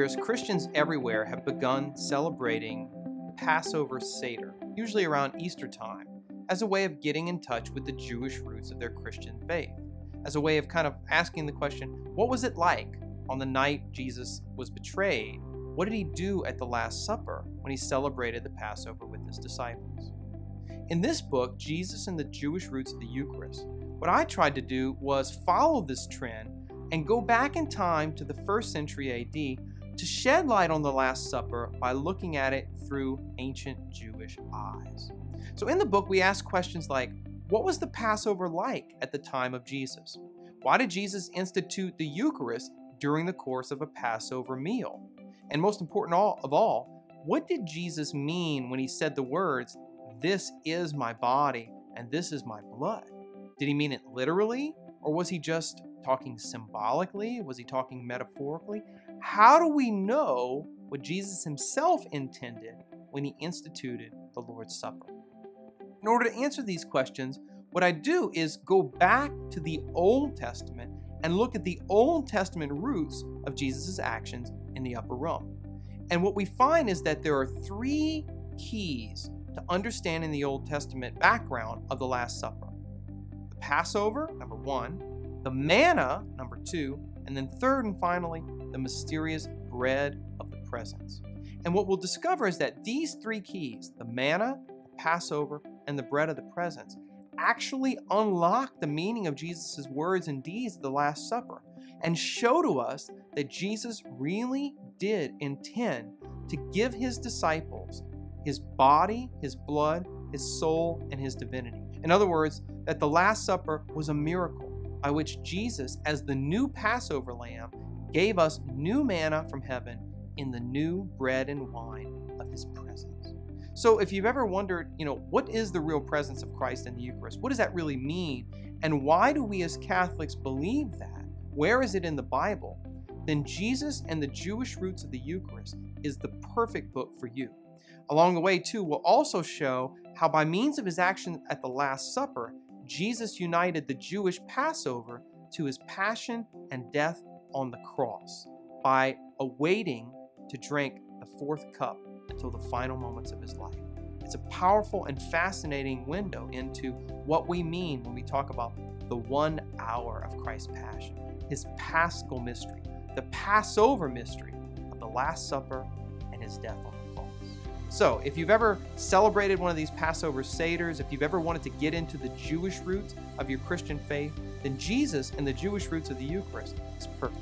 years, Christians everywhere have begun celebrating Passover Seder, usually around Easter time, as a way of getting in touch with the Jewish roots of their Christian faith, as a way of kind of asking the question, what was it like on the night Jesus was betrayed? What did he do at the Last Supper when he celebrated the Passover with his disciples? In this book, Jesus and the Jewish Roots of the Eucharist, what I tried to do was follow this trend and go back in time to the 1st century AD to shed light on the Last Supper by looking at it through ancient Jewish eyes. So in the book, we ask questions like, what was the Passover like at the time of Jesus? Why did Jesus institute the Eucharist during the course of a Passover meal? And most important of all, what did Jesus mean when he said the words, "This is my body and this is my blood"? Did he mean it literally, or was he just talking symbolically? Was he talking metaphorically? How do we know what Jesus himself intended when he instituted the Lord's Supper? In order to answer these questions, what I do is go back to the Old Testament and look at the Old Testament roots of Jesus' actions in the upper room. And what we find is that there are 3 keys to understanding the Old Testament background of the Last Supper. The Passover, number 1, the manna, number 2, and then third and finally, the mysterious bread of the presence. And what we'll discover is that these 3 keys, the manna, the Passover, and the bread of the presence, actually unlock the meaning of Jesus' words and deeds at the Last Supper and show to us that Jesus really did intend to give his disciples his body, his blood, his soul, and his divinity. In other words, that the Last Supper was a miracle by which Jesus, as the new Passover lamb, gave us new manna from heaven in the new bread and wine of his presence. So if you've ever wondered, what is the real presence of Christ in the Eucharist? What does that really mean? And why do we as Catholics believe that? Where is it in the Bible? Then Jesus and the Jewish Roots of the Eucharist is the perfect book for you. Along the way, too, we'll also show how by means of his action at the Last Supper, Jesus united the Jewish Passover to his passion and death on the cross by awaiting to drink the 4th cup until the final moments of his life. It's a powerful and fascinating window into what we mean when we talk about the 1 hour of Christ's passion, his paschal mystery, the Passover mystery of the Last Supper and his death on the cross. So if you've ever celebrated one of these Passover Seders, if you've ever wanted to get into the Jewish roots of your Christian faith, then Jesus and the Jewish roots of the Eucharist is perfect.